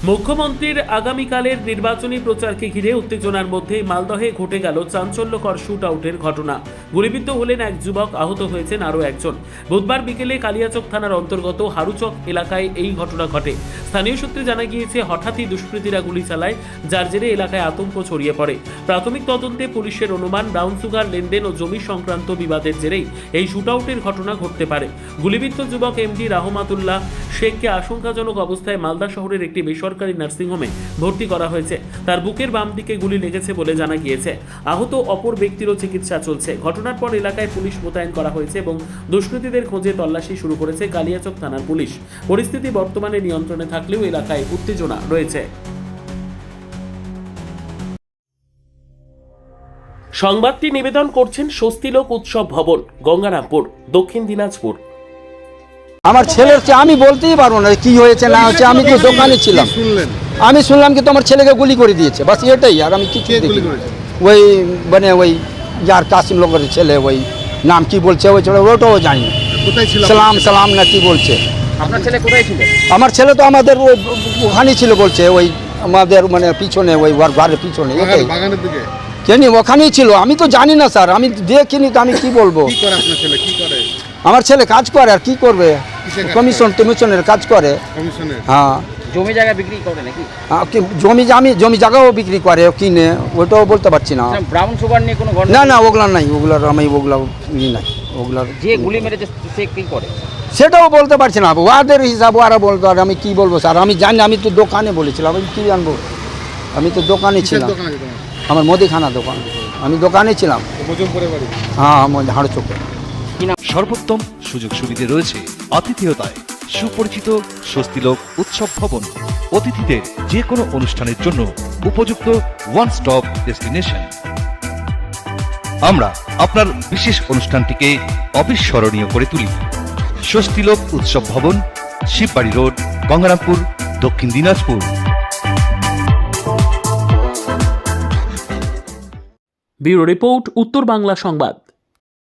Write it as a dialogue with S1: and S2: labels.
S1: মুখ্যমন্ত্রীর আগামীকালের নির্বাচনী প্রচারকে ঘিরে উত্তেজনার মধ্যেই মালদহে ঘটে গেল চাঞ্চল্যকর শুট আউটের ঘটনা। গুলিবিদ্ধ হলেন এক যুবক, আহত হয়েছেন আরও একজন। বুধবার বিকেলে কালিয়াচক থানার অন্তর্গত হারুচক এলাকায় এই ঘটনা ঘটে। স্থানীয় সূত্রে জানা গিয়েছে, হঠাৎই দুষ্কৃতীরা গুলি চালায়, যার জেরে এলাকায় আতঙ্ক ছড়িয়ে পড়ে। প্রাথমিক তদন্তে পুলিশের অনুমান, ব্রাউন সুগার লেনদেন ও জমি সংক্রান্ত বিবাদের জেরেই এই শুট আউটের ঘটনা ঘটতে পারে। গুলিবিদ্ধ যুবক এমডি রাহমাতুল্লাহ শেখকে আশঙ্কাজনক অবস্থায় মালদা শহরের একটি বেসরকারি নার্সিংহোমে ভর্তি করা হয়েছে। তার বুকের বাম দিকে গুলি লেগেছে বলে জানা গিয়েছে। আহত অপর ব্যক্তিরও চিকিৎসা চলছে। ঘটনার পর এলাকায় পুলিশ মোতায়েন করা হয়েছে এবং দুষ্কৃতীদের খোঁজে তল্লাশি শুরু করেছে কালিয়াচক থানার পুলিশ। পরিস্থিতি বর্তমানে নিয়ন্ত্রণে থাকলেও এলাকায় উত্তেজনা রয়েছে। সংবাদটি নিবেদন করছেন স্বস্তিলোক উৎসব ভবন, গঙ্গারামপুর, দক্ষিণ দিনাজপুর।
S2: আমার ছেলের চেয়ে আমি বলতেই পারবো না কি হয়েছে না হয়েছে। আমি তো দোকানে ছিলাম, আমি শুনলাম কি তোমার ছেলেকে গুলি করে দিয়েছে, বাস এটাই। আর আমি কিছু দেখি ওই মানে ওই যার কাসিম লোকের ছেলে, ওই নাম কি বলছে ওই ছেলে, ওটাও জানি না। সালাম সালাম না কি বলছে।
S3: আপনার ছেলে কোথায় ছিল?
S2: আমার ছেলে তো আমাদের ওই ওখানেই ছিল বলছে, ওই আমাদের মানে পিছনে, ওই ঘরের পিছনে, এটাই
S4: বাগানের দিকে
S2: জানি ওখানেই ছিল। আমি তো জানি না স্যার, আমি দেখিনি তো আমি কি বলবো।
S4: কি করে আপনার ছেলে, কি করে?
S2: আমার ছেলে কাজ করে, আর কি করবে, কমিশনের কাজ করে।
S4: কমিশনের?
S2: হ্যাঁ,
S3: জমি জায়গা বিক্রি করে নাকি?
S2: জমি জায়গাও বিক্রি করে, কিনে, ওটাও বলতে পারছি না।
S3: ব্রাউন সুগার নিয়ে কোনো ঘটনা?
S2: না না, ওগুলা নাই, ওগুলার আমি ওগুলা নাই, ওগুলার।
S3: যে গুলি মেরেছে সে কি করে
S2: সেটাও বলতে পারছি না, ওদের হিসাব ওরা বলতো। আর আমি কি বলবো স্যার, আমি জানি, আমি তো দোকানে বলেছিলাম, আমি কি জানবো। আমি তো দোকানে ছিলাম, আমার মুদিখানা দোকান, আমি দোকানে ছিলাম। হ্যাঁ, আমার হাড় চোখে।
S5: সর্বোত্তম সুযোগ সুবিধে রয়েছে আতিথেয়তায়। সুপরিচিত স্বস্তিলোক উৎসব ভবন অতিথিদের যে কোনো অনুষ্ঠানের জন্য উপযুক্ত ওয়ান স্টপ ডেস্টিনেশন। আমরা আপনার বিশেষ অনুষ্ঠানটিকে অবিস্মরণীয় করে তুলি। স্বস্তিলোক উৎসব ভবন, শিববাড়ি রোড, গঙ্গারামপুর, দক্ষিণ দিনাজপুর।
S1: ব্যুরো রিপোর্ট, উত্তর বাংলা সংবাদ।